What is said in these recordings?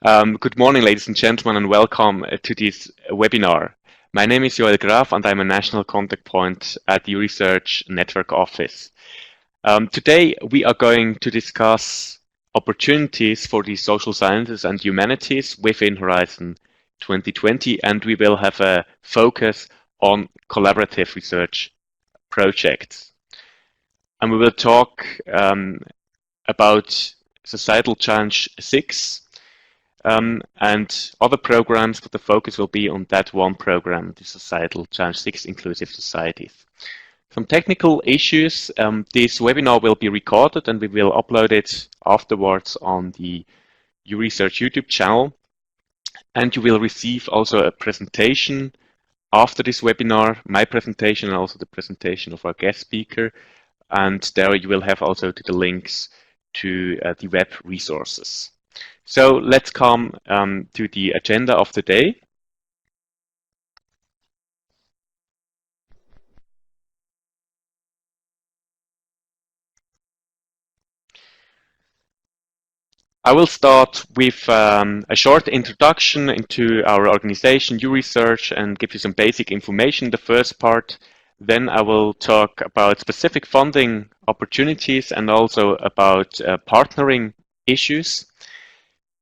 Good morning, ladies and gentlemen, and welcome to this webinar. My name is Joel Graf, and I'm a national contact point at the Euresearch Network office. Today, we are going to discuss opportunities for the social sciences and humanities within Horizon 2020, and we will have a focus on collaborative research projects. And we will talk about Societal Challenge 6, and other programs, but the focus will be on that one program, the Societal Challenge 6 Inclusive Societies. Some technical issues. This webinar will be recorded and we will upload it afterwards on the Euresearch YouTube channel. And you will receive also a presentation after this webinar, my presentation and also the presentation of our guest speaker. And there you will have also the links to the web resources. So let's come to the agenda of the day. I will start with a short introduction into our organization, Euresearch, and give you some basic information in the first part. Then I will talk about specific funding opportunities and also about partnering issues.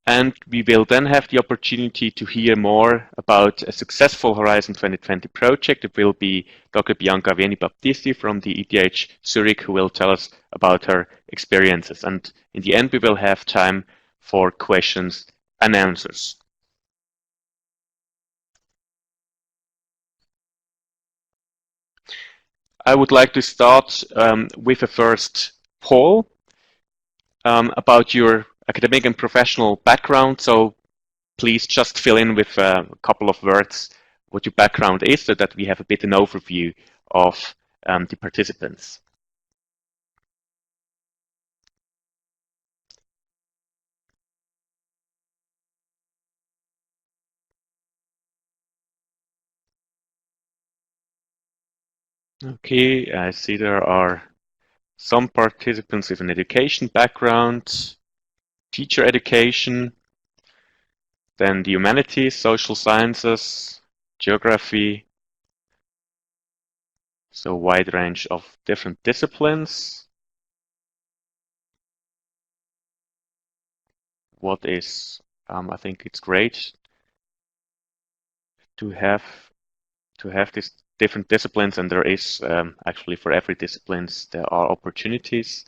And we will then have the opportunity to hear more about a successful Horizon 2020 project. It will be Dr. Bianca Vieni-Baptisti from the ETH Zurich who will tell us about her experiences. And in the end, we will have time for questions and answers. I would like to start with a first poll about your academic and professional background. So please just fill in with a couple of words what your background is so that we have a bit an overview of the participants. Okay, I see there are some participants with an education background, teacher education, then the humanities, social sciences, geography, so a wide range of different disciplines. What is, I think it's great to have these different disciplines, and there is actually for every disciplines there are opportunities.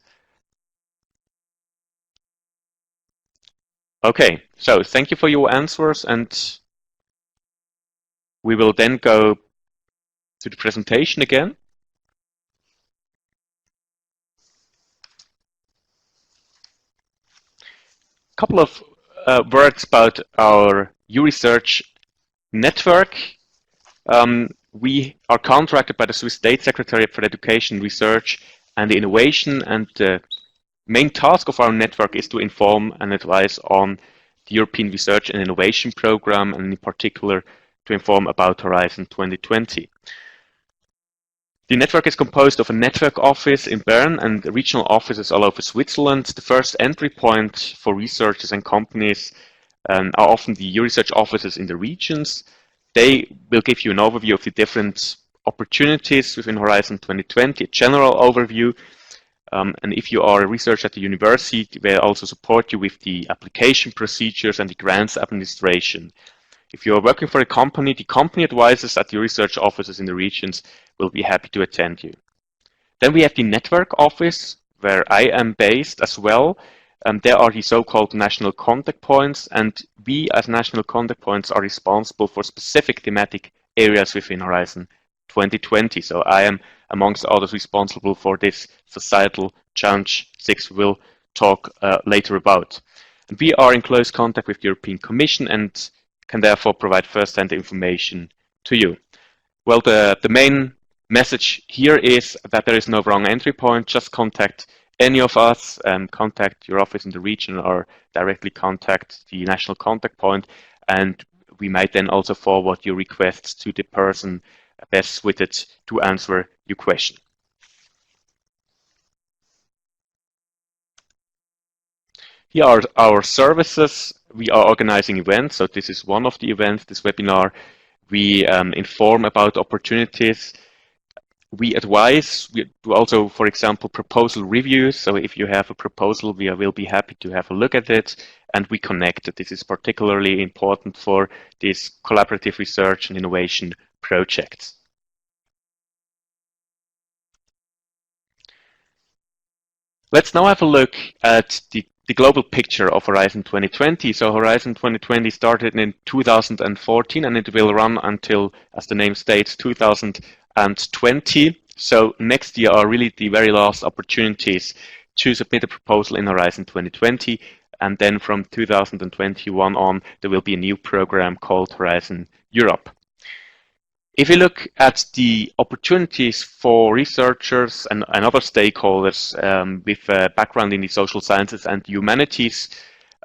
Okay, so thank you for your answers, and we will then go to the presentation again. A couple of words about our Euresearch Network. We are contracted by the Swiss State Secretariat for Education, Research and Innovation, and the main task of our network is to inform and advise on the European Research and Innovation Programme, and in particular to inform about Horizon 2020. The network is composed of a network office in Bern and regional offices all over Switzerland. The first entry point for researchers and companies are often the Euresearch offices in the regions. They will give you an overview of the different opportunities within Horizon 2020, a general overview. And if you are a researcher at the university, they will also support you with the application procedures and the grants administration. If you are working for a company, the company advisors at the research offices in the regions will be happy to attend you. Then we have the network office, where I am based as well. There are the so-called national contact points, and we as national contact points are responsible for specific thematic areas within Horizon 2020. So I am, amongst others, responsible for this Societal Challenge 6 we'll talk later about. And we are in close contact with the European Commission and can therefore provide first-hand information to you. Well, the main message here is that there is no wrong entry point. Just contact any of us, contact your office in the region or directly contact the national contact point, and we might then also forward your requests to the person best suited to answer your question. Here are our services. we are organizing events. So this is one of the events, this webinar. We inform about opportunities. We advise. We do also, for example, proposal reviews. So if you have a proposal, we will be happy to have a look at it. And we connect. This is particularly important for these collaborative research and innovation projects. Let's now have a look at the global picture of Horizon 2020. So Horizon 2020 started in 2014 and it will run until, as the name states, 2020. So next year are really the very last opportunities to submit a proposal in Horizon 2020. And then from 2021 on, there will be a new program called Horizon Europe. If you look at the opportunities for researchers and other stakeholders with a background in the social sciences and humanities,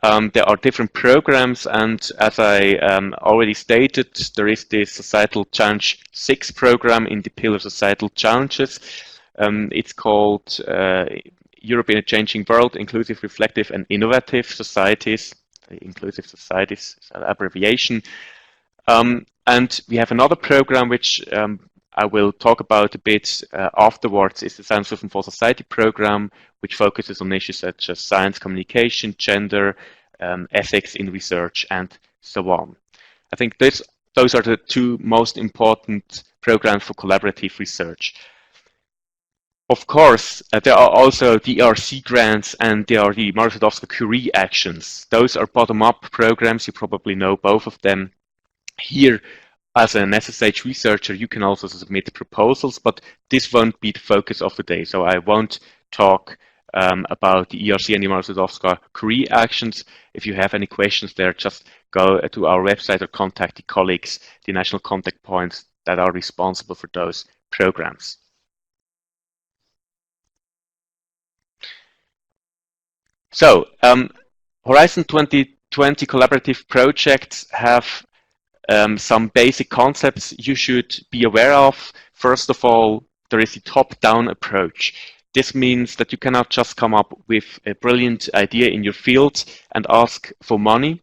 there are different programs, and as I already stated, there is the Societal Challenge 6 program in the pillar Societal Challenges. It's called Europe in a Changing World, Inclusive, Reflective and Innovative Societies. Inclusive Societies is an abbreviation. And we have another program which I will talk about a bit afterwards. Is the Science Driven for Society program, which focuses on issues such as science communication, gender, ethics in research, and so on. I think those are the two most important programs for collaborative research. Of course, there are also the ERC grants and there are the Marie Sklodowska-Curie actions. Those are bottom-up programs. You probably know both of them. Here, as an SSH researcher, you can also submit proposals, but this won't be the focus of the day. So I won't talk about the ERC and the Marie Sklodowska-Curie actions. If you have any questions there, just go to our website or contact the colleagues, the national contact points that are responsible for those programs. So, Horizon 2020 collaborative projects have some basic concepts you should be aware of. First of all, there is a top-down approach. This means that you cannot just come up with a brilliant idea in your field and ask for money,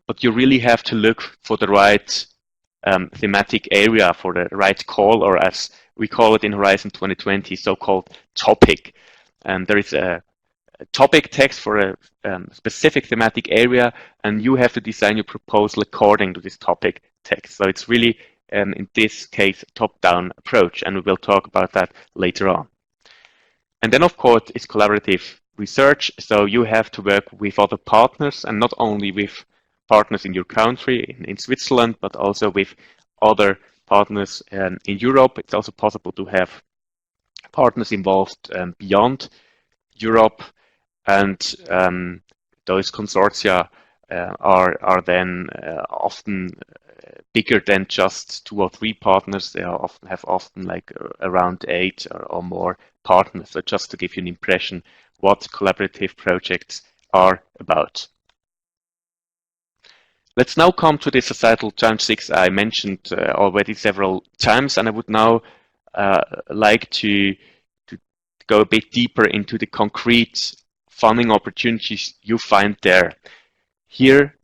but you really have to look for the right thematic area, for the right call, or as we call it in Horizon 2020, so-called topic. And there is a topic text for a specific thematic area, and you have to design your proposal according to this topic text. So it's really, in this case, a top-down approach, and we will talk about that later on. And then, of course, it's collaborative research. So you have to work with other partners, and not only with partners in your country, in Switzerland, but also with other partners in Europe. It's also possible to have partners involved beyond Europe. And those consortia are then often bigger than just 2 or 3 partners. They have often like around 8 or more partners. So just to give you an impression what collaborative projects are about. Let's now come to the Societal Challenge 6 I mentioned already several times, and I would now like to go a bit deeper into the concrete funding opportunities you find there. Here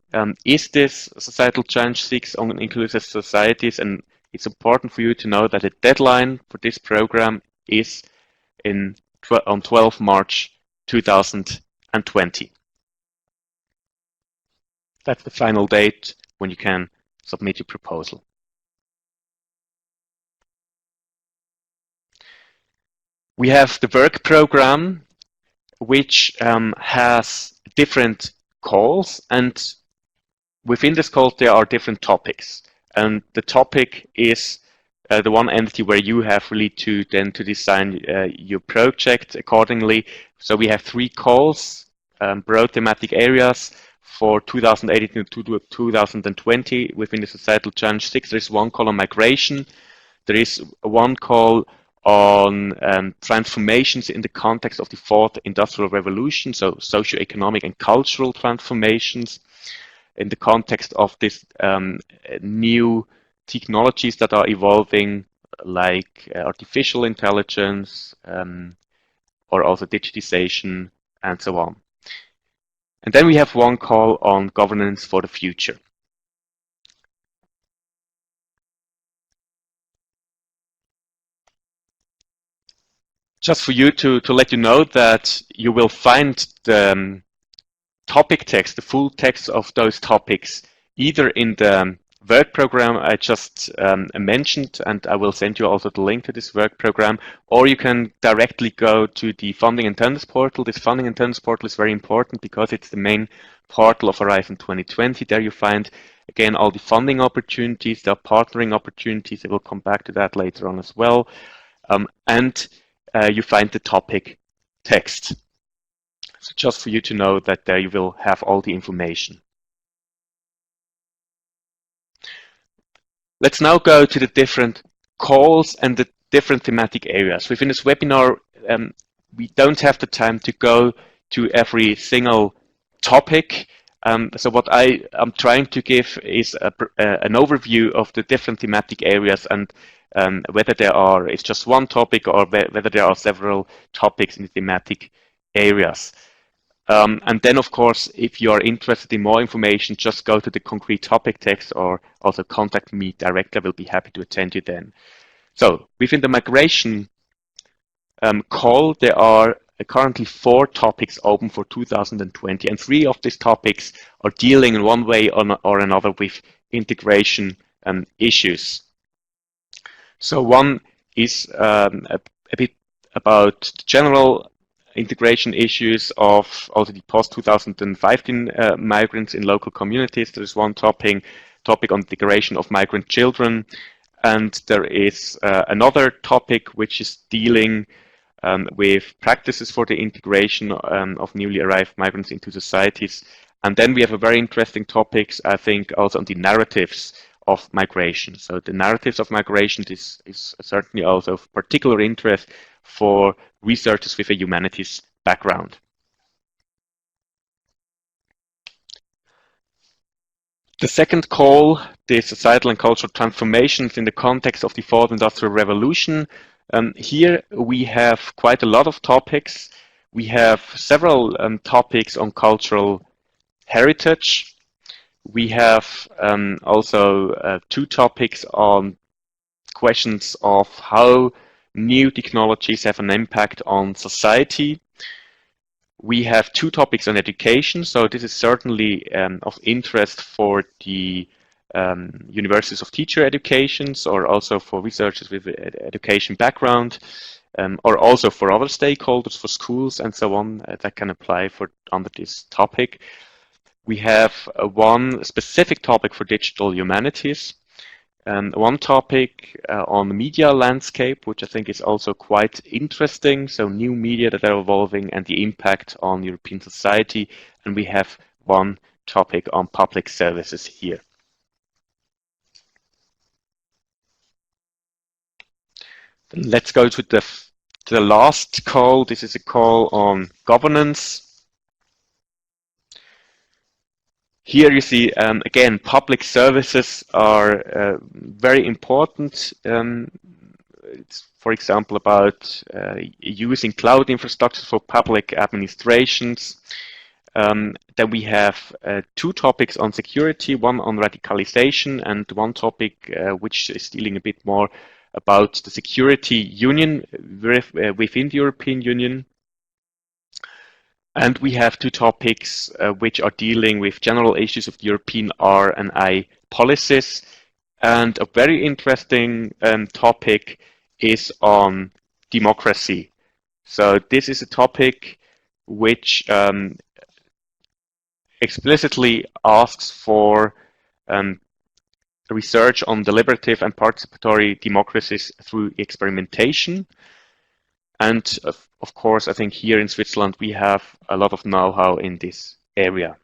is this Societal Challenge 6 on inclusive societies, and it's important for you to know that the deadline for this program is on 12 March 2020. That's the final date when you can submit your proposal. We have the work program, which has different calls, and within this call there are different topics. And the topic is the one entity where you have really to design your project accordingly. So we have 3 calls, broad thematic areas for 2018 to 2020 within the Societal Challenge 6. There is 1 call on migration. There is 1 call on transformations in the context of the 4th industrial revolution, so socio-economic and cultural transformations in the context of this new technologies that are evolving, like artificial intelligence or also digitization and so on. And then we have one call on governance for the future. Just for you to let you know that you will find the topic text, the full text of those topics, either in the work program I just mentioned, and I will send you also the link to this work program, or you can directly go to the Funding and Tenders portal. This Funding and Tenders portal is very important because it's the main portal of Horizon 2020. There you find, again, all the funding opportunities, the partnering opportunities. I will come back to that later on as well. And you find the topic text. So just for you to know that there you will have all the information. Let's now go to the different calls and the different thematic areas. Within this webinar, we don't have the time to go to every single topic. So what I am trying to give is an overview of the different thematic areas and whether it's just one topic or whether there are several topics in the thematic areas. And then, of course, if you are interested in more information, just go to the concrete topic text or also contact me directly. I will be happy to attend you then. So within the migration call, there are currently 4 topics open for 2020, and 3 of these topics are dealing in one way or another with integration issues. So one is a bit about the general integration issues of also the post-2015 migrants in local communities. There is one topic on integration of migrant children, and there is another topic which is dealing with practices for the integration of newly arrived migrants into societies. And then we have a very interesting topic, I think, also on the narratives of migration. So the narratives of migration is certainly also of particular interest for researchers with a humanities background. The second call, the societal and cultural transformations in the context of the fourth industrial revolution. Here we have quite a lot of topics. We have several topics on cultural heritage. We have also 2 topics on questions of how new technologies have an impact on society. We have 2 topics on education, so this is certainly of interest for the universities of teacher educations, or also for researchers with education background, or also for other stakeholders, for schools and so on, that can apply under this topic. We have one specific topic for digital humanities, and one topic on the media landscape, which I think is also quite interesting. So new media that are evolving and the impact on European society. And we have one topic on public services here. Then let's go to the last call. This is a call on governance. Here you see, again, public services are very important. It's, for example, about using cloud infrastructure for public administrations. Then we have 2 topics on security, one on radicalization, and one topic which is dealing a bit more about the security union within the European Union. And we have 2 topics which are dealing with general issues of the European R&I policies. And a very interesting topic is on democracy. So this is a topic which explicitly asks for research on deliberative and participatory democracies through experimentation. And of course, I think here in Switzerland, we have a lot of know-how in this area.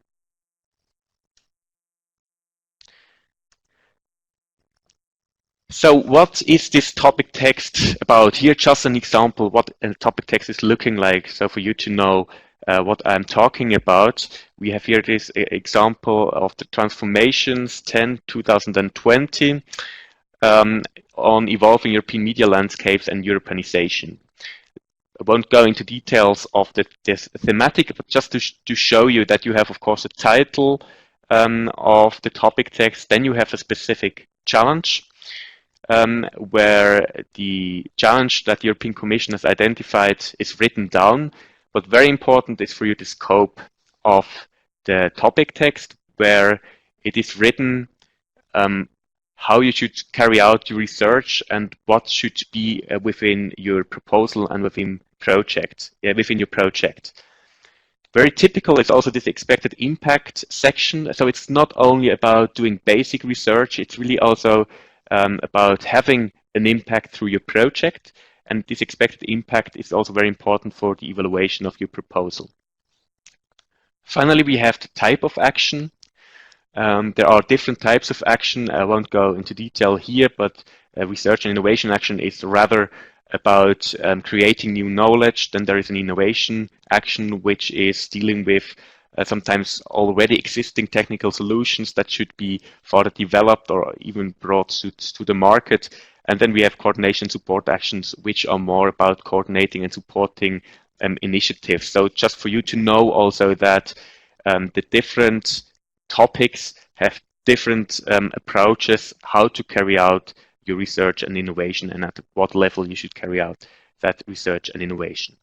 So what is this topic text about? Here, just an example what a topic text is looking like. So for you to know what I'm talking about, we have here this example of the Transformations 10-2020 on evolving European media landscapes and Europeanization. I won't go into details of this thematic, but just to show you that you have, of course, a title of the topic text. Then you have a specific challenge, where the challenge that the European Commission has identified is written down. But very important is for you the scope of the topic text, where it is written how you should carry out your research and what should be within your proposal and within within your project. Very typical is also this expected impact section. So it's not only about doing basic research, it's really also about having an impact through your project. And this expected impact is also very important for the evaluation of your proposal. Finally, we have the type of action. There are different types of action. I won't go into detail here, but research and innovation action is rather about creating new knowledge. Then there is an innovation action, which is dealing with sometimes already existing technical solutions that should be further developed or even brought to the market. And then we have coordination support actions, which are more about coordinating and supporting initiatives. So just for you to know also that the different topics have different approaches how to carry out your research and innovation, and at what level you should carry out that research and innovation.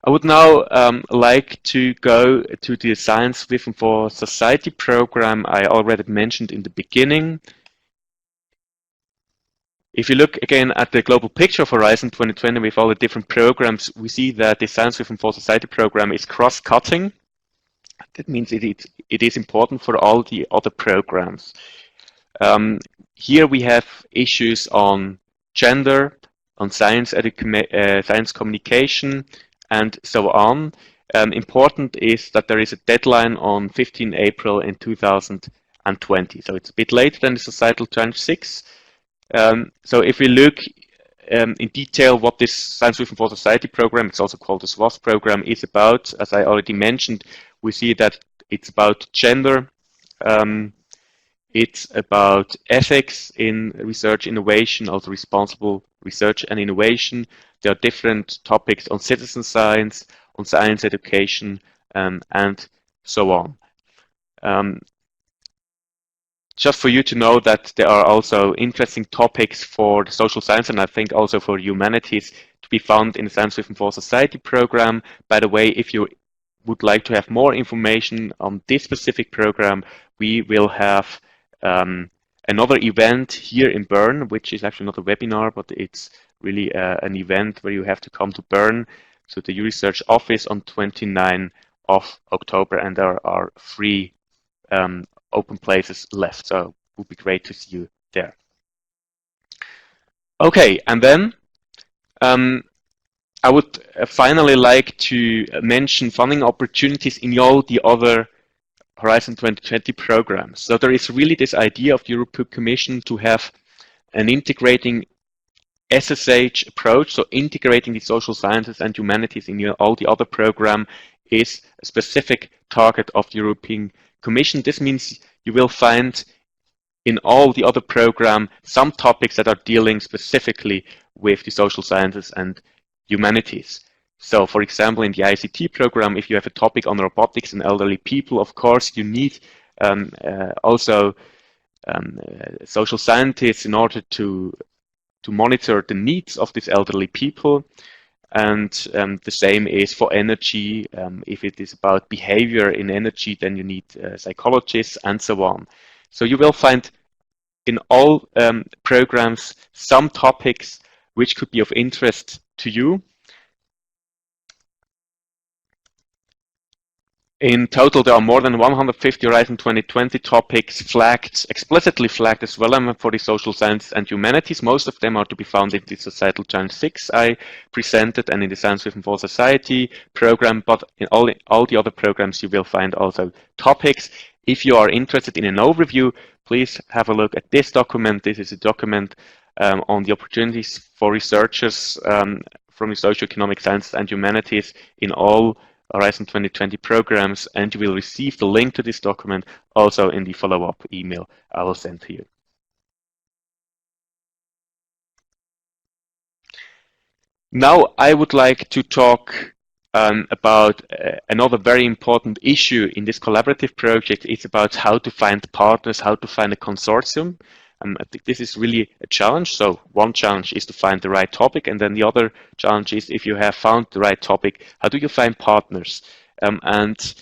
I would now like to go to the Science with and for Society program I already mentioned in the beginning. If you look again at the global picture of Horizon 2020 with all the different programs, we see that the Science with and for Society program is cross-cutting. That means it is important for all the other programs. Here we have issues on gender, on science communication, and so on. Important is that there is a deadline on 15 April in 2020. So it's a bit later than the Societal Challenge 6. So if we look in detail what this Science with and for Society program, it's also called the SWOS program, is about, as I already mentioned, we see that it's about gender, it's about ethics in research innovation, also responsible research and innovation. There are different topics on citizen science, on science education, and so on. Just for you to know that there are also interesting topics for the social science and I think also for humanities to be found in the Science with and for Society program. By the way, if you would like to have more information on this specific program, we will have another event here in Bern, which is actually not a webinar, but it's really an event where you have to come to Bern, so the Euresearch office on 29 of October, and there are 3 open places left, so it would be great to see you there. Okay, and then I would finally like to mention funding opportunities in all the other Horizon 2020 programs. So there is really this idea of the European Commission to have an integrating SSH approach, so integrating the social sciences and humanities in all the other program is a specific target of the European Commission. This means you will find in all the other program some topics that are dealing specifically with the social sciences and humanities. So for example, in the ICT program, if you have a topic on robotics and elderly people, of course you need also social scientists in order to monitor the needs of these elderly people. And the same is for energy. If it is about behavior in energy, then you need psychologists and so on. So you will find in all programs some topics which could be of interest to you. In total, there are more than 150 Horizon 2020 topics explicitly flagged as relevant for the social sciences and humanities. Most of them are to be found in the Societal Challenge 6 I presented and in the Science with and for Society program, but in all the other programs you will find also topics. If you are interested in an overview, please have a look at this document. This is a document on the opportunities for researchers from the socioeconomic sciences and humanities in all Horizon 2020 programs, and you will receive the link to this document also in the follow-up email I will send to you. Now I would like to talk about another very important issue in this collaborative project. It's about how to find partners, how to find a consortium. I think this is really a challenge. So one challenge is to find the right topic, and then the other challenge is, if you have found the right topic, how do you find partners? And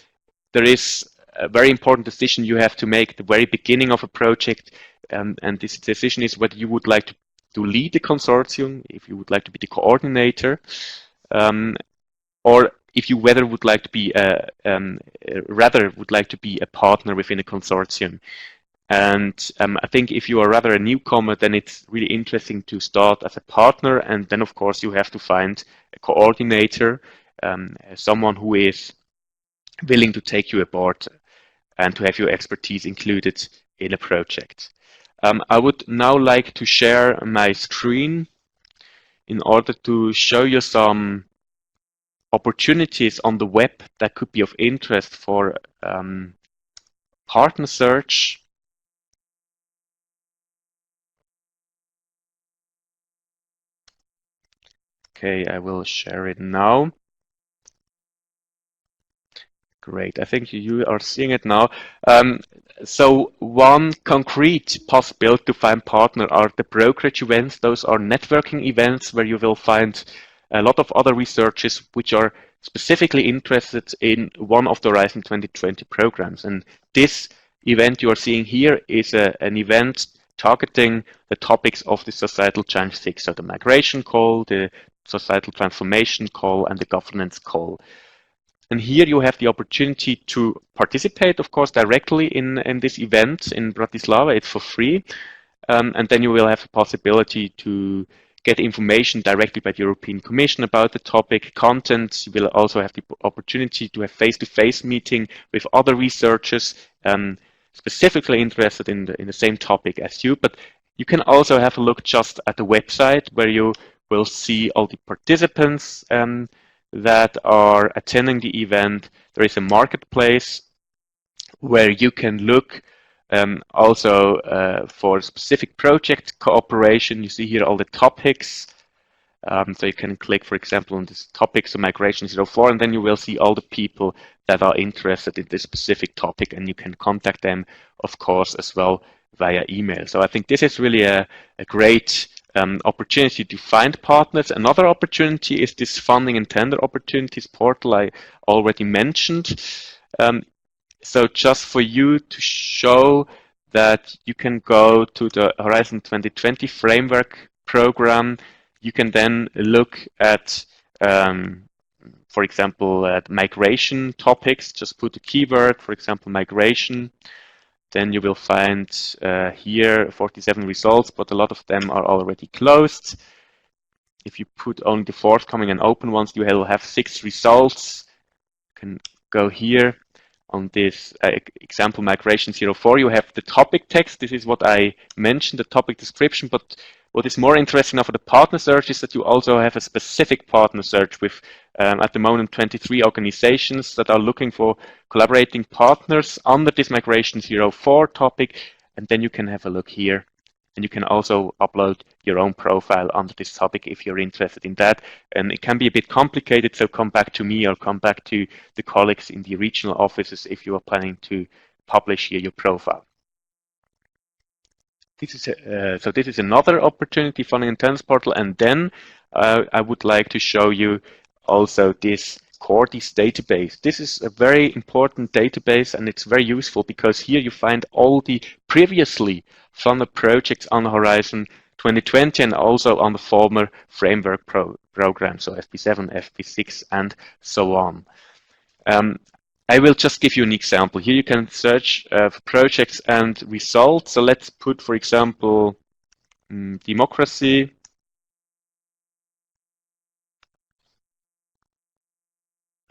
there is a very important decision you have to make at the very beginning of a project, and this decision is whether you would like to lead the consortium, if you would like to be the coordinator, um, or if you whether would like to be rather would like to be a partner within a consortium. And I think if you are rather a newcomer, then it's really interesting to start as a partner, and then of course you have to find a coordinator, someone who is willing to take you aboard and to have your expertise included in a project. I would now like to share my screen in order to show you some opportunities on the web that could be of interest for partner search. Okay, I will share it now. Great, I think you are seeing it now. So one concrete possibility to find partner are the brokerage events. Those are networking events where you will find a lot of other researchers which are specifically interested in one of the Horizon 2020 programs. And this event you are seeing here is an event targeting the topics of the societal change 6, so the migration call, the societal transformation call, and the governance call. And here you have the opportunity to participate, of course, directly in this event in Bratislava. It's for free. And then you will have the possibility to get information directly by the European Commission about the topic, content. You will also have the opportunity to have face-to-face meeting with other researchers specifically interested in the same topic as you. But you can also have a look just at the website, where you will see all the participants that are attending the event. There is a marketplace where you can look also for specific project cooperation. You see here all the topics. So you can click, for example, on this topic, so Migration 04, and then you will see all the people that are interested in this specific topic, and you can contact them, of course, as well via email. So I think this is really a great opportunity to find partners. Another opportunity is this funding and tender opportunities portal I already mentioned. So just for you to show that you can go to the Horizon 2020 framework program, you can then look at, for example, at migration topics. Just put a keyword, for example, migration. Then you will find here 47 results, but a lot of them are already closed. If you put only the forthcoming and open ones, you will have 6 results. You can go here on this example Migration 04. You have the topic text. This is what I mentioned, the topic description. But what is more interesting now for the partner search is that you also have a specific partner search with, at the moment, 23 organizations that are looking for collaborating partners under this Migration 04 topic. And then you can have a look here. And you can also upload your own profile under this topic if you're interested in that. And it can be a bit complicated, so come back to me or come back to the colleagues in the regional offices if you are planning to publish here your profile. This is so this is another opportunity, funding and tenders portal. And then I would like to show you also this Cordis database. This is a very important database, and it's very useful because here you find all the previously funded projects on the Horizon 2020 and also on the former framework program, so FP7, FP6, and so on. I will just give you an example. Here you can search for projects and results. So let's put, for example, democracy.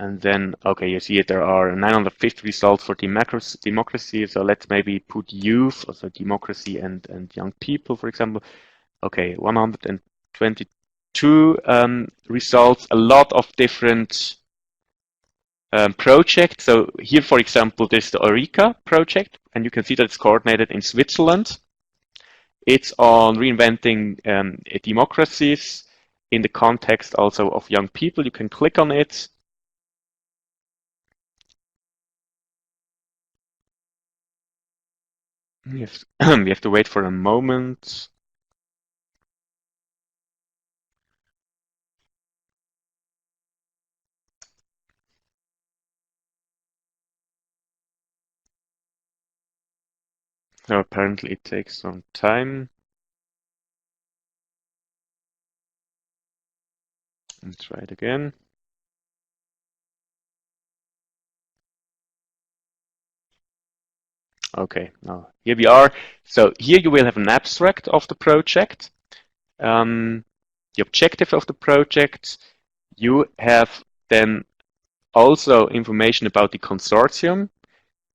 And then, okay, you see it, there are 950 results for democracy. So let's maybe put youth, also democracy and young people, for example. Okay, 122 results, a lot of different projects. So here, for example, there's the Eureka project, and you can see that it's coordinated in Switzerland. It's on reinventing democracies in the context also of young people. You can click on it. We have to wait for a moment. So apparently it takes some time. Let's try it again. Okay, now here we are. So here you will have an abstract of the project, the objective of the project. You have then also information about the consortium.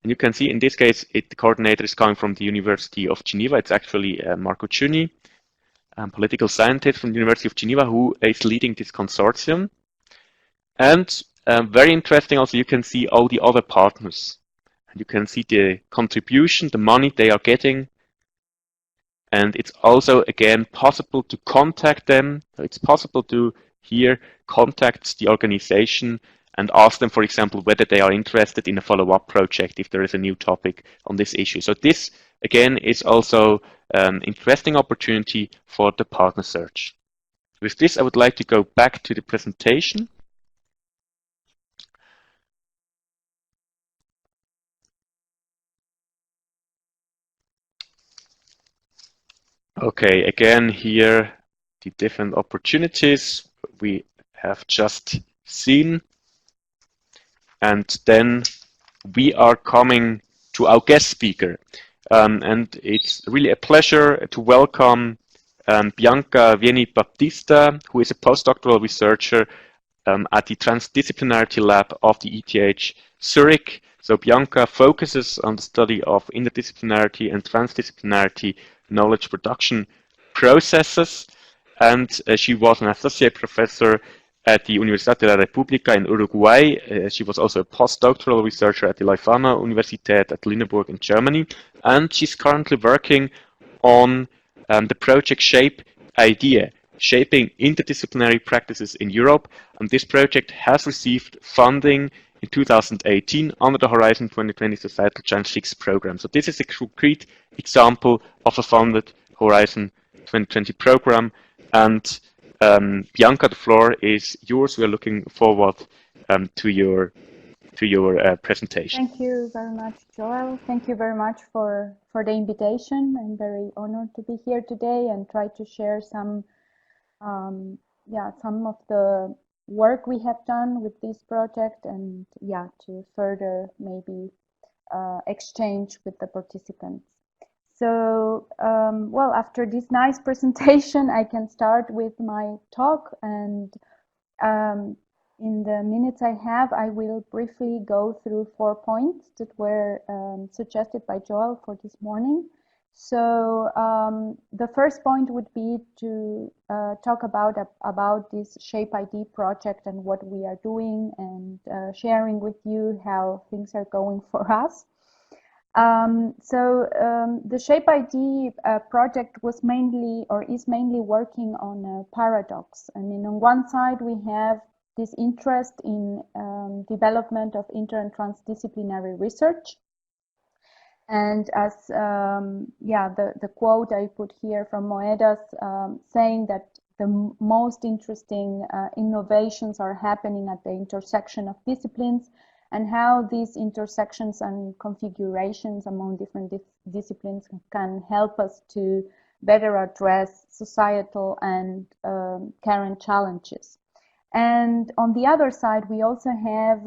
And you can see in this case, the coordinator is coming from the University of Geneva. It's actually Marco Ciuni, political scientist from the University of Geneva, who is leading this consortium. And very interesting also, you can see all the other partners. And you can see the contribution, the money they are getting. And it's also, again, possible to contact them. It's possible to here contact the organization and ask them, for example, whether they are interested in a follow-up project if there is a new topic on this issue. So this, again, is also an interesting opportunity for the partner search. With this, I would like to go back to the presentation. Okay, again, here, the different opportunities we have just seen. And then we are coming to our guest speaker. And it's really a pleasure to welcome Bianca Vieni Baptista, who is a postdoctoral researcher at the Transdisciplinarity Lab of the ETH Zurich. So Bianca focuses on the study of interdisciplinarity and transdisciplinarity knowledge production processes. And she was an associate professor at the Universidad de la República in Uruguay. She was also a postdoctoral researcher at the Leuphana Universität at Lüneburg in Germany. And she's currently working on the project ShapeID, Shaping Interdisciplinary Practices in Europe. And this project has received funding in 2018 under the Horizon 2020 Societal Change 6 program. So this is a concrete example of a funded Horizon 2020 program. And Bianca, the floor is yours. We are looking forward to your presentation. Thank you very much, Joel. Thank you very much for the invitation. I'm very honored to be here today and try to share some of the work we have done with this project, and to further maybe exchange with the participants. So, well, after this nice presentation, I can start with my talk, and in the minutes I have, I will briefly go through 4 points that were suggested by Joel for this morning. So the first point would be to talk about this ShapeID project and what we are doing, and sharing with you how things are going for us. The ShapeID project was mainly, or is mainly, working on a paradox. I mean, on one side we have this interest in development of inter and transdisciplinary research. And as the quote I put here from Moedas, saying that the most interesting innovations are happening at the intersection of disciplines, and how these intersections and configurations among different disciplines can help us to better address societal and current challenges. And on the other side, we also have,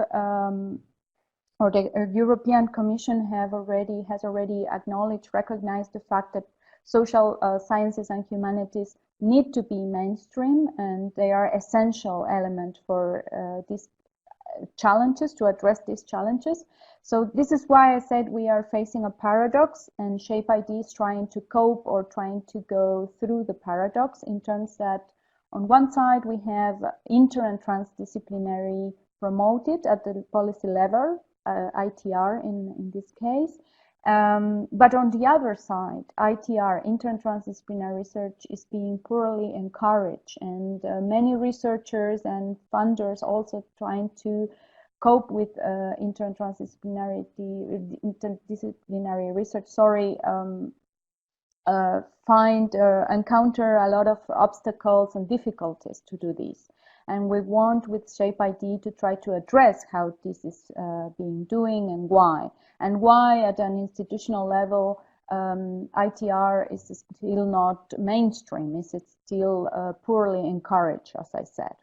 or the European Commission has already acknowledged, recognized the fact that social sciences and humanities need to be mainstream, and they are essential element for these challenges, to address these challenges. So this is why I said we are facing a paradox, and ShapeID is trying to cope, or trying to go through the paradox, in terms that on one side we have inter and transdisciplinary promoted at the policy level, ITR in this case, But on the other side, ITR, inter-transdisciplinary research, is being poorly encouraged, and many researchers and funders also trying to cope with interdisciplinary research, encounter a lot of obstacles and difficulties to do this. And we want with ShapeID to try to address how this is being doing and why at an institutional level ITR is still not mainstream, is it still poorly encouraged, as I said.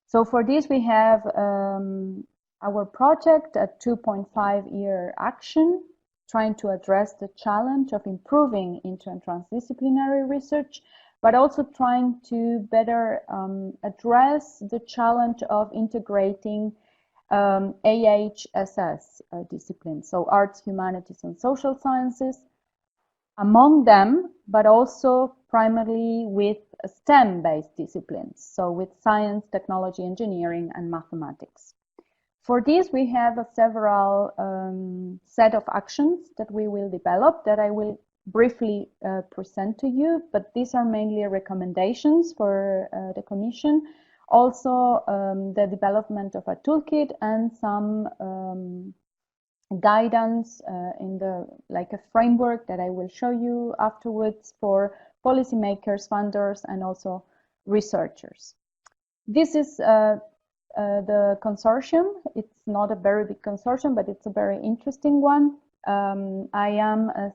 So for this we have our project, a 2.5-year action, trying to address the challenge of improving inter- and transdisciplinary research, but also trying to better address the challenge of integrating AHSS disciplines, so arts, humanities, and social sciences, among them, but also primarily with STEM-based disciplines, so with science, technology, engineering, and mathematics. For this, we have several set of actions that we will develop that I will briefly present to you, but these are mainly recommendations for the Commission. Also, the development of a toolkit and some guidance like a framework that I will show you afterwards for policymakers, funders, and also researchers. This is the consortium. It's not a very big consortium, but it's a very interesting one. I am, as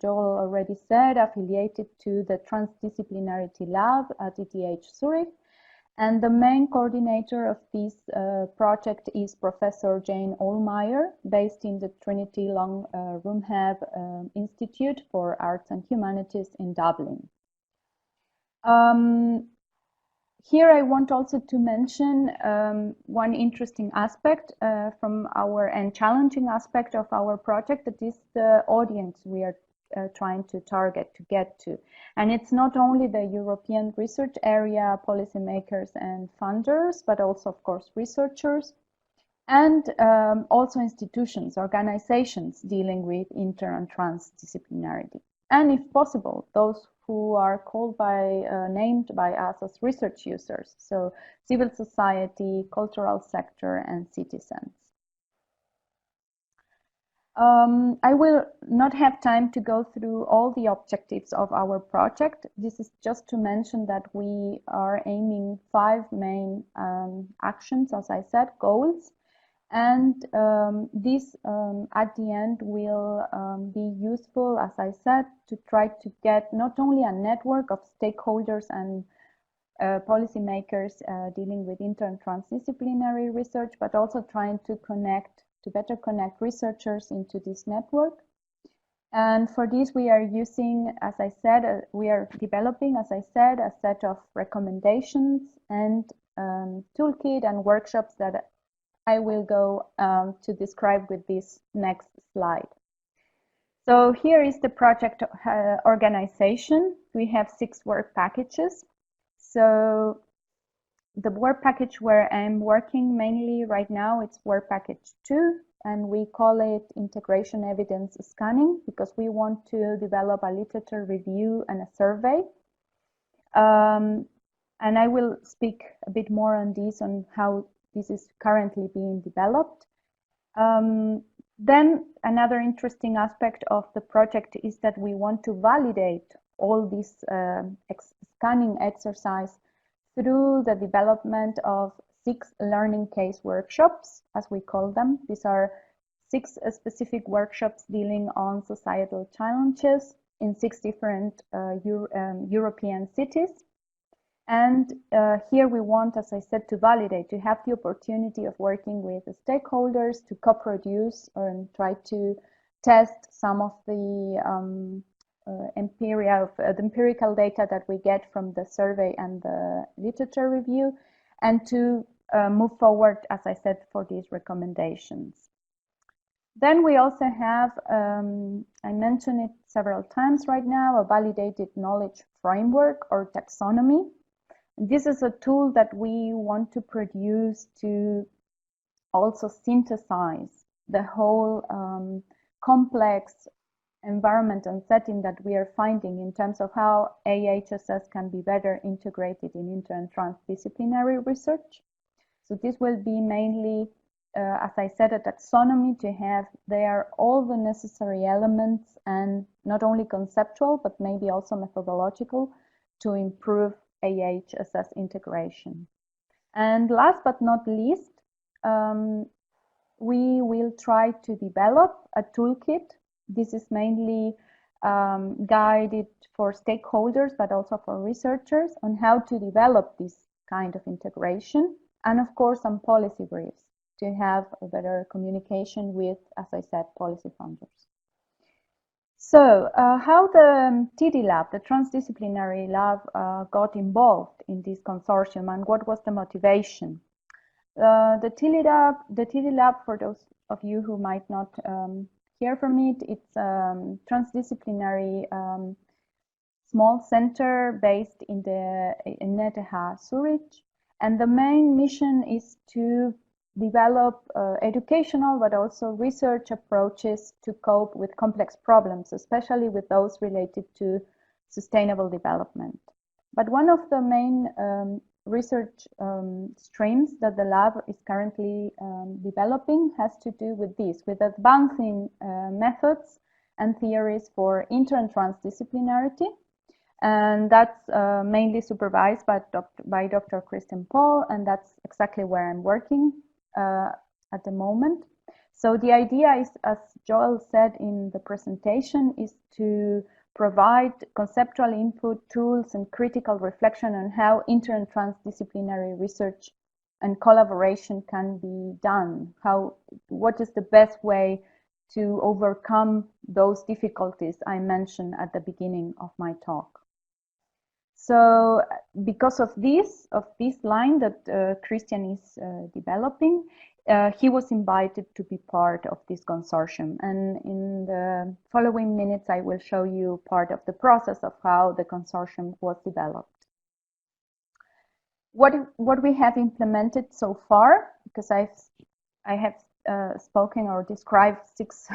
Joel already said, affiliated to the Transdisciplinarity Lab at ETH Zurich. And the main coordinator of this project is Professor Jane Ohlmeyer, based in the Trinity Long Roomhab Institute for Arts and Humanities in Dublin. Here I want also to mention one interesting aspect and challenging aspect of our project, that is the audience we are trying to target, to get to. And it's not only the European research area, policymakers and funders, but also, of course, researchers, and also institutions, organizations dealing with inter and transdisciplinarity. And if possible, those who are named by us as research users, so civil society, cultural sector, and citizens. I will not have time to go through all the objectives of our project. This is just to mention that we are aiming 5 main actions, as I said, goals. And this at the end will be useful, as I said, to try to get not only a network of stakeholders and policymakers dealing with inter and transdisciplinary research, but also trying to better connect researchers into this network. And for this, we are using, as I said, we are developing, as I said, a set of recommendations and toolkit and workshops that I will go to describe with this next slide. So here is the project organization. We have 6 work packages. So the work package where I'm working mainly right now, it's work package 2, and we call it integration evidence scanning because we want to develop a literature review and a survey. And I will speak a bit more on this, on how this is currently being developed. Then another interesting aspect of the project is that we want to validate all this scanning exercise through the development of 6 learning case workshops, as we call them. These are 6 specific workshops dealing on societal challenges in 6 different European cities. And here we want, as I said, to validate, to have the opportunity of working with the stakeholders to co-produce and try to test some of the empirical data that we get from the survey and the literature review, and to move forward, as I said, for these recommendations. Then we also have, I mentioned it several times right now, a validated knowledge framework or taxonomy. This is a tool that we want to produce to also synthesize the whole complex environment and setting that we are finding in terms of how AHSS can be better integrated in inter and transdisciplinary research. So this will be mainly, as I said, a taxonomy to have there all the necessary elements, and not only conceptual, but maybe also methodological, to improve AHSS integration. And last but not least, we will try to develop a toolkit. This is mainly guided for stakeholders, but also for researchers, on how to develop this kind of integration, and of course some policy briefs to have a better communication with, as I said, policy funders. So how the TD Lab, the Transdisciplinary Lab, got involved in this consortium, and what was the motivation? The TD Lab, for those of you who might not hear from it, it's a transdisciplinary small center based in ETH Zurich, and the main mission is to develop educational but also research approaches to cope with complex problems, especially with those related to sustainable development. But one of the main research streams that the lab is currently developing has to do with this, with advancing methods and theories for inter and transdisciplinarity. And that's mainly supervised by Dr. Kristen Paul, and that's exactly where I'm working at the moment. So the idea is, as Joel said in the presentation, is to provide conceptual input, tools, and critical reflection on how inter and transdisciplinary research and collaboration can be done. What is the best way to overcome those difficulties I mentioned at the beginning of my talk. So because of this line that Christian is developing, he was invited to be part of this consortium. And in the following minutes, I will show you part of the process of how the consortium was developed. What we have implemented so far, because I have spoken or described 6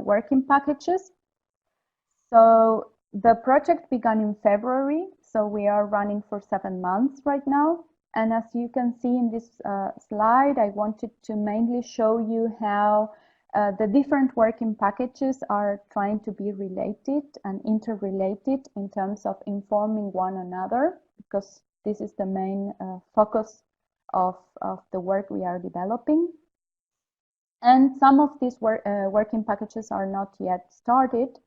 working packages. So the project began in February, so we are running for 7 months right now. And as you can see in this slide, I wanted to mainly show you how the different working packages are trying to be related and interrelated in terms of informing one another, because this is the main focus of the work we are developing. And some of these working packages are not yet started,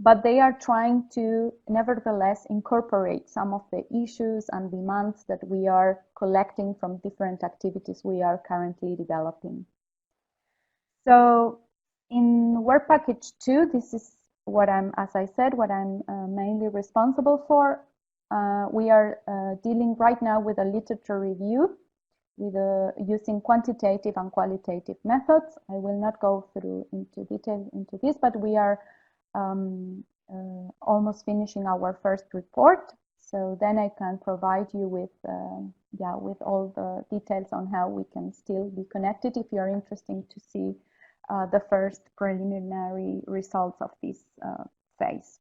but they are trying to nevertheless incorporate some of the issues and demands that we are collecting from different activities we are currently developing. So in work package 2, this is what as I said, what I'm mainly responsible for. We are dealing right now with a literature review with using quantitative and qualitative methods. I will not go through into detail into this, but we are almost finishing our first report. So then I can provide you with all the details on how we can still be connected if you're interested to see the first preliminary results of this phase.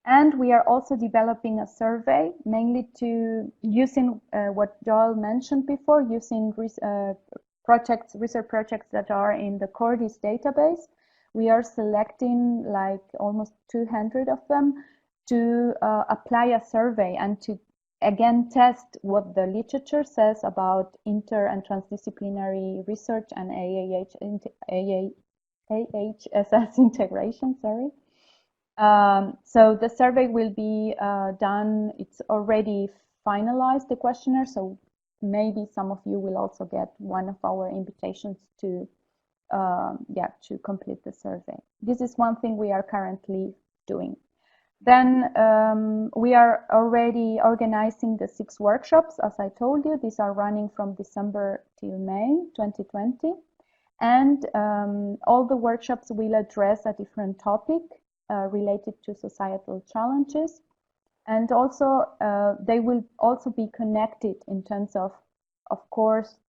And we are also developing a survey, mainly to using what Joel mentioned before, using research projects that are in the Cordis database. We are selecting like almost 200 of them to apply a survey and to again test what the literature says about inter and transdisciplinary research and AHSS integration, sorry. So the survey will be done, it's already finalized, the questionnaire, so maybe some of you will also get one of our invitations to complete the survey. This is one thing we are currently doing. Then we are already organizing the 6 workshops, as I told you. These are running from December till May 2020. And all the workshops will address a different topic related to societal challenges. And also, they will also be connected in terms of course,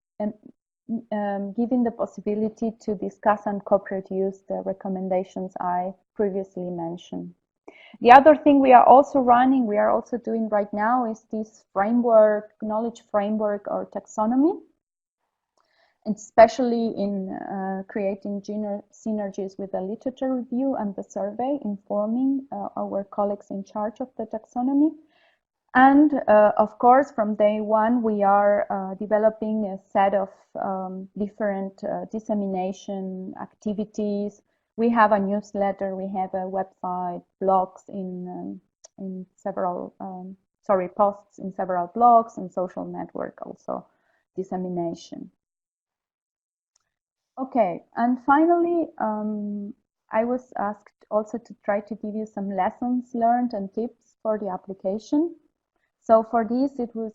giving the possibility to discuss and co-produce the recommendations I previously mentioned. The other thing we are also doing right now is this framework, knowledge framework or taxonomy, especially in creating synergies with the literature review and the survey, informing our colleagues in charge of the taxonomy. And of course, from day one, we are developing a set of different dissemination activities. We have a newsletter, we have a website, blogs in several, posts in several blogs, and social network also dissemination. Okay, and finally, I was asked also to try to give you some lessons learned and tips for the application. So for this, it was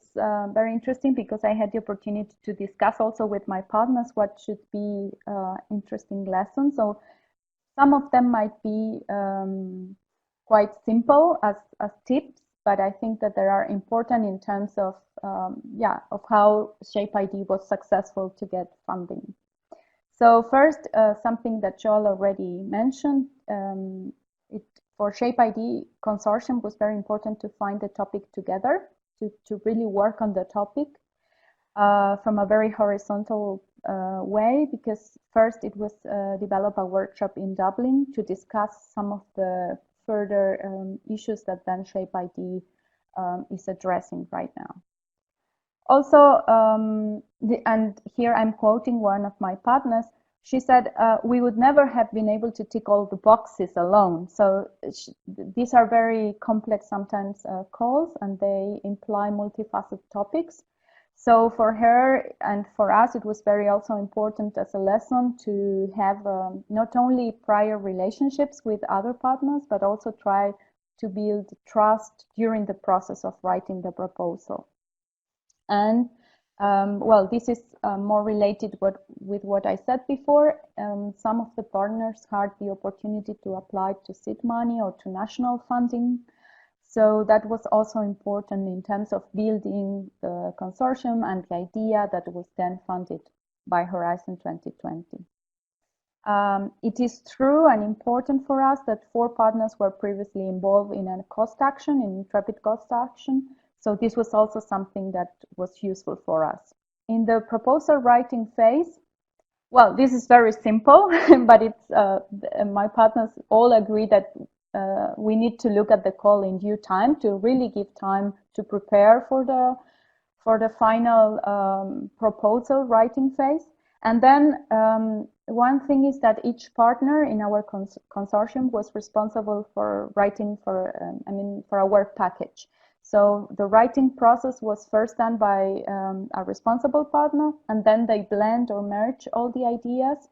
very interesting because I had the opportunity to discuss also with my partners what should be interesting lessons. So some of them might be quite simple as tips, but I think that they are important in terms of of how ShapeID was successful to get funding. So first, something that Joel already mentioned, for ShapeID consortium was very important to find the topic together, to really work on the topic from a very horizontal way, because first it was develop a workshop in Dublin to discuss some of the further issues that then ShapeID is addressing right now. Also, and here I'm quoting one of my partners, she said, we would never have been able to tick all the boxes alone. So these are very complex sometimes calls, and they imply multifaceted topics. So for her and for us, it was very also important as a lesson to have not only prior relationships with other partners, but also try to build trust during the process of writing the proposal. And well, this is more related with what I said before. Some of the partners had the opportunity to apply to seed money or to national funding. So that was also important in terms of building the consortium and the idea that was then funded by Horizon 2020. It is true and important for us that 4 partners were previously involved in a cost action, in Intrepid cost action. So this was also something that was useful for us. In the proposal writing phase, well, this is very simple, but it's my partners all agree that we need to look at the call in due time to really give time to prepare for the final proposal writing phase. And then one thing is that each partner in our consortium was responsible for writing for a work package. So the writing process was first done by a responsible partner, and then they blend or merge all the ideas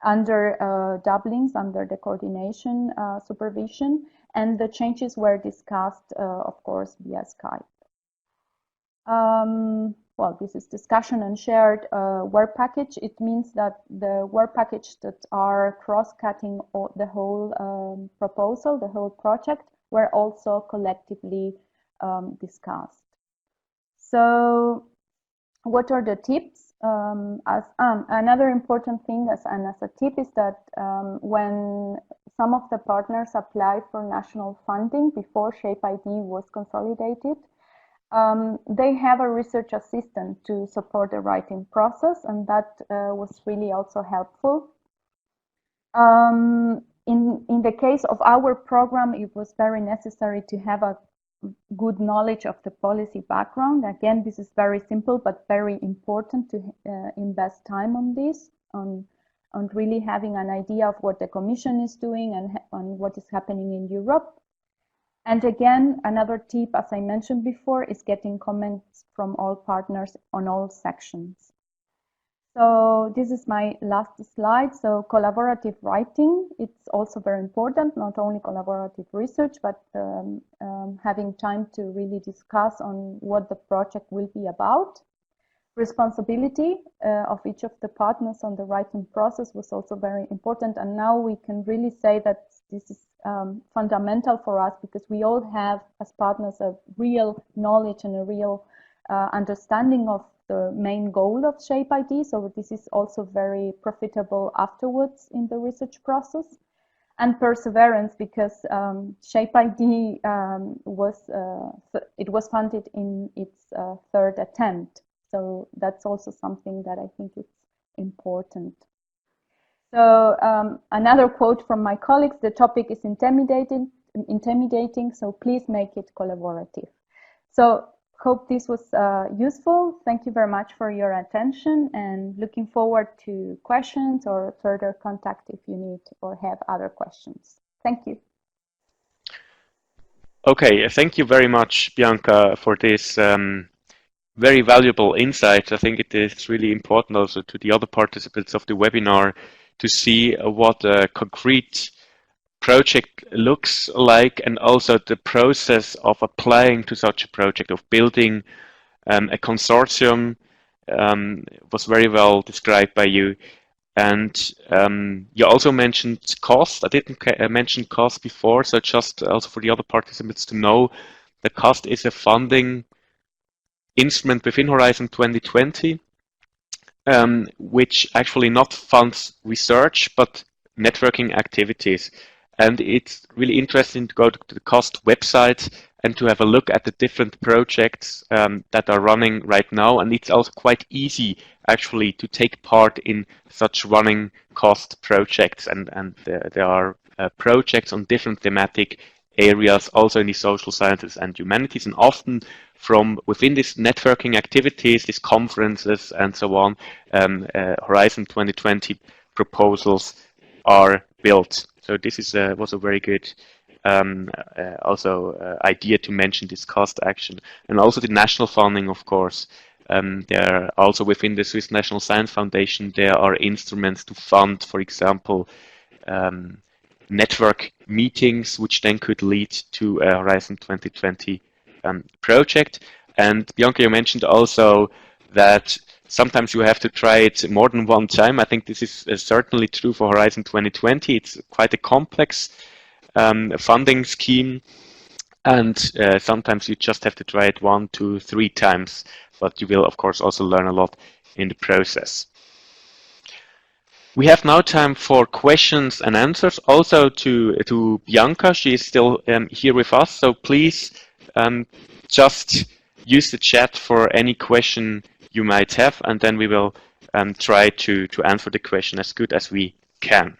under Dublin's, under the coordination supervision, and the changes were discussed, of course, via Skype. Well, this is discussion and shared work package. It means that the work package that are cross-cutting the whole proposal, the whole project, were also collectively discussed. So what are the tips? Another important thing as a tip is that when some of the partners applied for national funding before ShapeID was consolidated, they have a research assistant to support the writing process, and that was really also helpful. In the case of our program, it was very necessary to have a good knowledge of the policy background. Again, this is very simple, but very important to invest time on this, on really having an idea of what the Commission is doing and on what is happening in Europe. And again, another tip, as I mentioned before, is getting comments from all partners on all sections. So this is my last slide. So collaborative writing, it's also very important, not only collaborative research, but having time to really discuss on what the project will be about. Responsibility of each of the partners on the writing process was also very important. And now we can really say that this is fundamental for us, because we all have, as partners, a real knowledge and a real understanding of the main goal of ShapeID. So this is also very profitable afterwards in the research process. And perseverance, because ShapeID was funded in its third attempt. So that's also something that I think is important. So another quote from my colleagues: "The topic is intimidating, so please make it collaborative." So hope this was useful. Thank you very much for your attention, and looking forward to questions or further contact if you need or have other questions. Thank you. Okay, thank you very much, Bianca, for this very valuable insight. I think it is really important also to the other participants of the webinar to see what a concrete project looks like, and also the process of applying to such a project, of building a consortium was very well described by you. And you also mentioned cost. I didn't mention cost before, so just also for the other participants to know, the cost is a funding instrument within Horizon 2020, which actually not funds research, but networking activities. And it's really interesting to go to the COST website and to have a look at the different projects that are running right now. And it's also quite easy, actually, to take part in such running COST projects. And there are projects on different thematic areas, also in the social sciences and humanities, and often from within these networking activities, these conferences and so on, Horizon 2020 proposals are built. So this is was a very good idea to mention this cost action. And also the national funding, of course. There are also within the Swiss National Science Foundation, there are instruments to fund, for example, network meetings, which then could lead to a Horizon 2020 project. And Bianca, you mentioned also that sometimes you have to try it more than one time. I think this is certainly true for Horizon 2020. It's quite a complex funding scheme, and sometimes you just have to try it 1, 2, 3 times, but you will, of course, also learn a lot in the process. We have now time for questions and answers, also to Bianca. She is still here with us, so please just use the chat for any question you might have, and then we will try to answer the question as good as we can.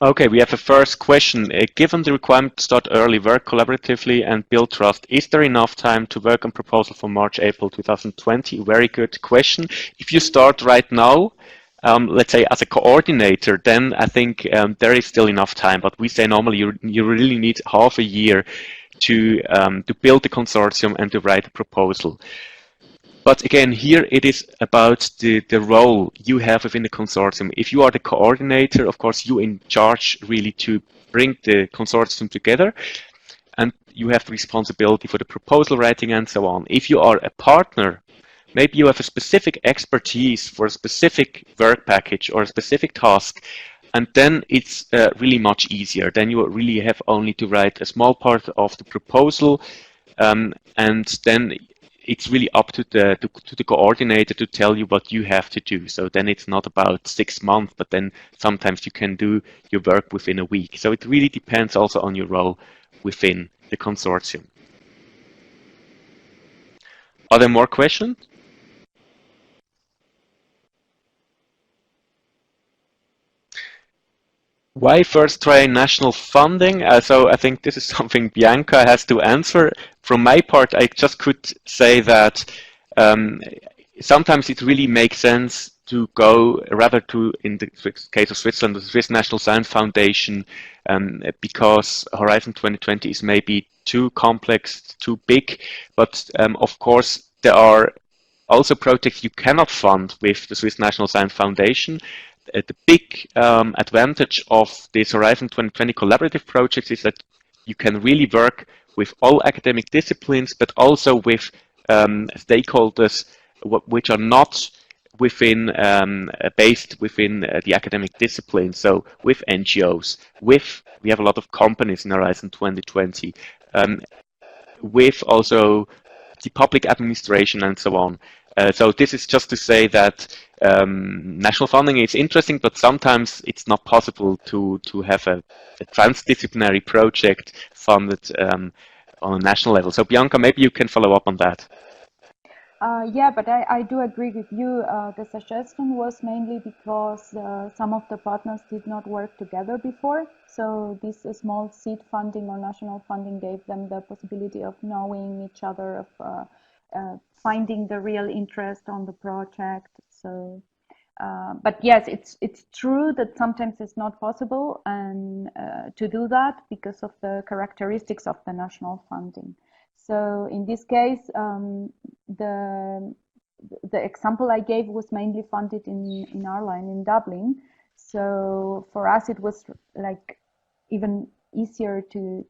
Okay, we have a first question. Given the requirement to start early, work collaboratively, and build trust, is there enough time to work on proposal for March, April 2020? Very good question. If you start right now, let's say as a coordinator, then I think there is still enough time. But we say normally you really need half a year to build the consortium and to write a proposal. But again, here it is about the role you have within the consortium. If you are the coordinator, of course, you're in charge really to bring the consortium together, and you have the responsibility for the proposal writing and so on. If you are a partner, maybe you have a specific expertise for a specific work package or a specific task, and then it's really much easier. Then you really have only to write a small part of the proposal, and then it's really up to the coordinator to tell you what you have to do. So then it's not about 6 months, but then sometimes you can do your work within a week. So it really depends also on your role within the consortium. Are there more questions? Why first try national funding? So I think this is something Bianca has to answer. From my part, I just could say that sometimes it really makes sense to go rather to, in the case of Switzerland, the Swiss National Science Foundation, because Horizon 2020 is maybe too complex, too big. But of course, there are also projects you cannot fund with the Swiss National Science Foundation. The big advantage of this Horizon 2020 collaborative projects is that you can really work with all academic disciplines, but also with stakeholders which are not within based within the academic discipline. So with NGOs, we have a lot of companies in Horizon 2020, with also the public administration and so on. So this is just to say that national funding is interesting, but sometimes it's not possible to have a transdisciplinary project funded on a national level. So Bianca, maybe you can follow up on that. Yeah, but I do agree with you. The suggestion was mainly because some of the partners did not work together before. So this small seed funding or national funding gave them the possibility of knowing each other, of finding the real interest on the project. So, but yes, it's true that sometimes it's not possible and to do that because of the characteristics of the national funding. So in this case, the the example I gave was mainly funded in Ireland, in Dublin. So for us, it was like even easier to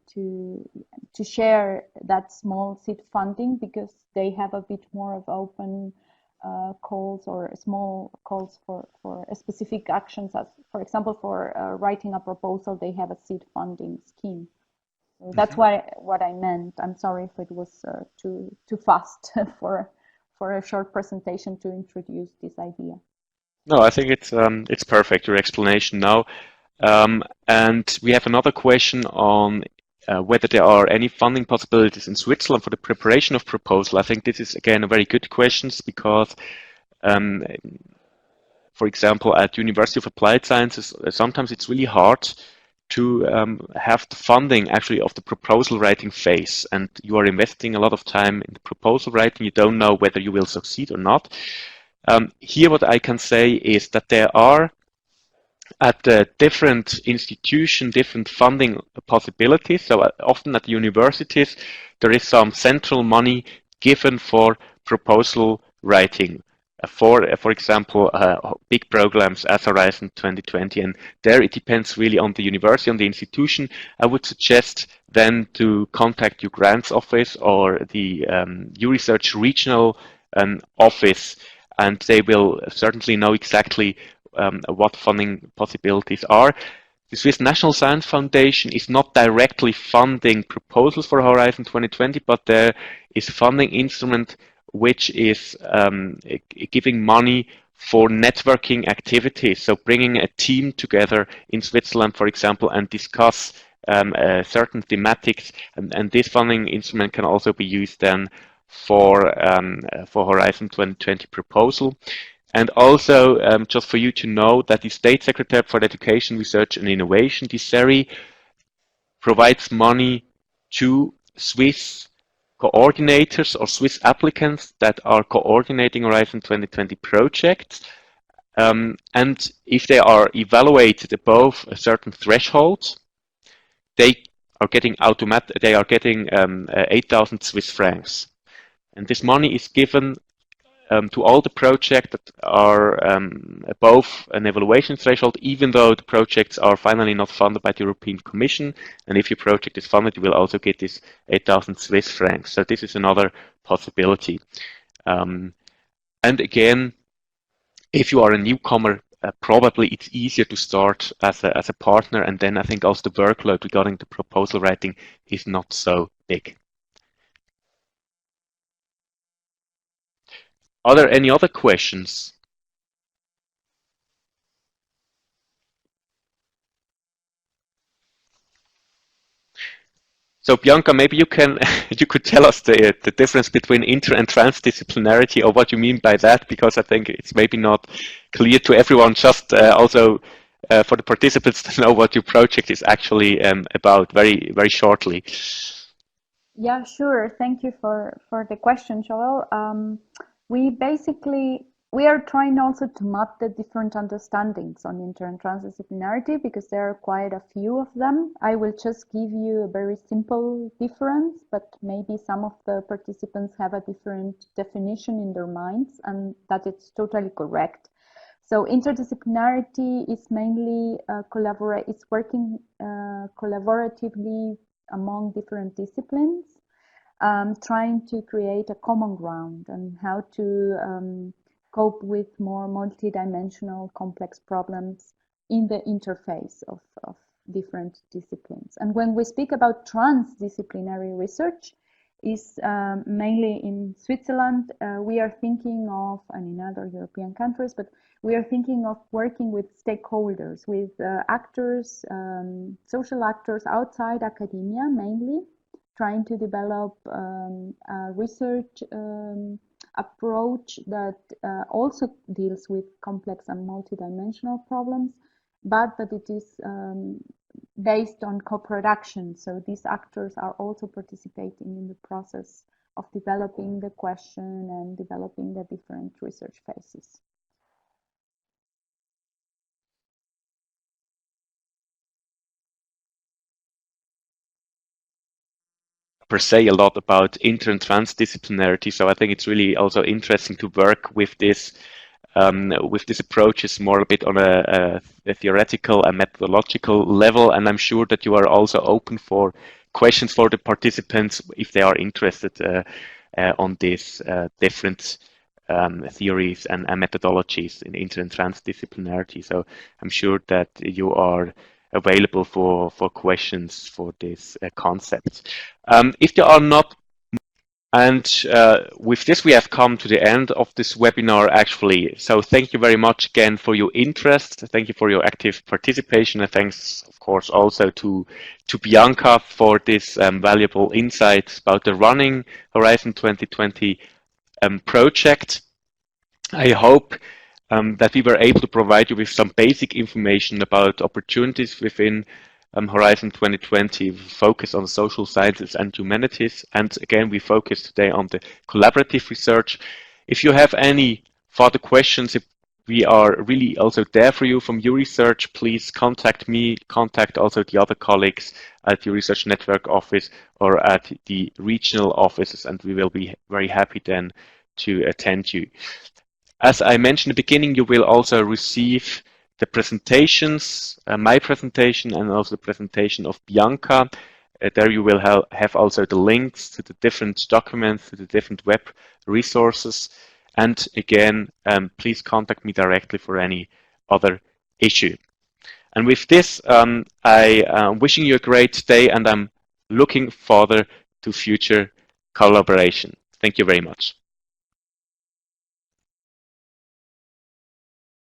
share that small seed funding because they have a bit more of open calls or small calls for specific actions. As for example, for writing a proposal, they have a seed funding scheme. So that's what I meant. I'm sorry if it was too fast for a short presentation to introduce this idea. No, I think it's perfect, your explanation now. And we have another question on whether there are any funding possibilities in Switzerland for the preparation of proposal. I think this is again a very good question because, um, for example, at University of Applied Sciences, sometimes it's really hard to have the funding actually of the proposal writing phase, and you are investing a lot of time in the proposal writing. You don't know whether you will succeed or not. Here, what I can say is that there are at the different institution, different funding possibilities. So often at the universities, there is some central money given for proposal writing. For example, big programs as Horizon 2020, and there it depends really on the university, on the institution. I would suggest then to contact your grants office or the Euresearch regional office, and they will certainly know exactly what funding possibilities are. The Swiss National Science Foundation is not directly funding proposals for Horizon 2020, but there is a funding instrument which is giving money for networking activities. So bringing a team together in Switzerland, for example, and discuss certain thematics, and this funding instrument can also be used then for Horizon 2020 proposal. And also, just for you to know that the State Secretariat for Education, Research and Innovation, the SERI, provides money to Swiss coordinators or Swiss applicants that are coordinating Horizon 2020 projects. And if they are evaluated above a certain threshold, they are getting 8,000 Swiss francs. And this money is given to all the projects that are above an evaluation threshold, even though the projects are finally not funded by the European Commission. And if your project is funded, you will also get this 8,000 Swiss francs. So this is another possibility. And again, if you are a newcomer, probably it's easier to start as a partner, and then I think also the workload regarding the proposal writing is not so big. Are there any other questions? So Bianca, maybe you can you could tell us the difference between inter and transdisciplinarity, or what you mean by that, because I think it's maybe not clear to everyone. Just also for the participants to know what your project is actually about, very shortly. Yeah, sure. Thank you for the question, Joel. We are trying also to map the different understandings on inter and transdisciplinarity because there are quite a few of them. I will just give you a very simple difference, but maybe some of the participants have a different definition in their minds, and that it's totally correct. So interdisciplinarity is mainly it's working collaboratively among different disciplines, trying to create a common ground and how to cope with more multidimensional complex problems in the interface of different disciplines. And when we speak about transdisciplinary research, is mainly in Switzerland. We are thinking of, and in other European countries, but we are thinking of working with stakeholders, with actors, social actors outside academia mainly, trying to develop a research approach that also deals with complex and multidimensional problems, but that it is based on co-production. So these actors are also participating in the process of developing the question and developing the different research phases. Per se a lot about inter and transdisciplinarity, so I think it's really also interesting to work with this approach is more a bit on a theoretical and methodological level, and I'm sure that you are also open for questions for the participants if they are interested on these different theories and methodologies in inter and transdisciplinarity. So I'm sure that you are available for questions for this concept. If there are not, and with this, we have come to the end of this webinar, actually. So thank you very much again for your interest. Thank you for your active participation. And thanks, of course, also to Bianca for this valuable insight about the running Horizon 2020 project. I hope that we were able to provide you with some basic information about opportunities within Horizon 2020. We focus on social sciences and humanities, and again we focus today on the collaborative research. If you have any further questions, if we are really also there for you from Euresearch, please contact me, contact also the other colleagues at the Euresearch Network office or at the regional offices, and we will be very happy then to attend you. As I mentioned at the beginning, you will also receive the presentations, my presentation, and also the presentation of Bianca. There you will have also the links to the different documents, to the different web resources. And again, please contact me directly for any other issue. And with this, I am wishing you a great day, and I'm looking forward to future collaboration. Thank you very much.